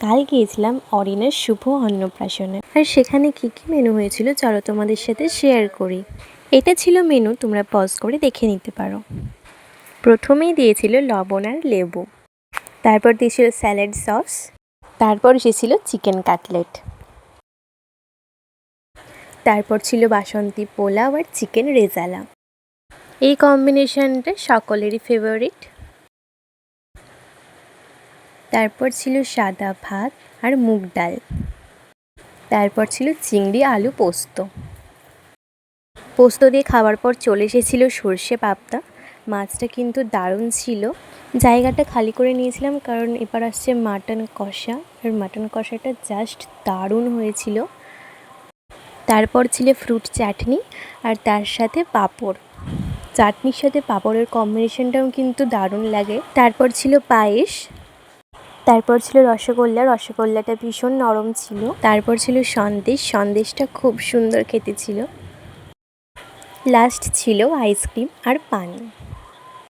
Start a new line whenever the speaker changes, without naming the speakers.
কাল গিয়েছিলাম অরিনের শুভ অন্নপ্রাশনে, আর সেখানে কী কী মেনু হয়েছিল চলো তোমাদের সাথে শেয়ার করি। এটা ছিল মেনু, তোমরা পজ করে দেখে নিতে পারো। প্রথমেই দিয়েছিল লবণ আর লেবু, তারপর দিয়েছিল স্যালাড সস, তারপর এসেছিল চিকেন কাটলেট, তারপর ছিল বাসন্তী পোলাও আর চিকেন রেজালা। এই কম্বিনেশনটা সকলেরই ফেভারিট। তারপর ছিল সাদা ভাত আর মুগ ডাল, তারপর ছিল চিংড়ি আলু পোস্ত। পোস্ত দিয়ে খাওয়ার পর চলে এসেছিল সর্ষে পাবদা। মাছটা কিন্তু দারুণ ছিল। জায়গাটা খালি করে নিয়েছিলাম কারণ এবার আসছে মাটন কষা, আর মাটন কষাটা জাস্ট দারুণ হয়েছিল। তারপর ছিল ফ্রুট চাটনি আর তার সাথে পাঁপড়। চাটনির সাথে পাঁপড়ের কম্বিনেশনটাও কিন্তু দারুণ লাগে। তারপর ছিল পায়েস, তারপর ছিল রসগোল্লা, রসগোল্লাটা ভীষণ নরম ছিল। তারপর ছিল সন্দেশ, সন্দেশটা খুব সুন্দর খেতে ছিল। লাস্ট ছিল আইসক্রিম আর পানি।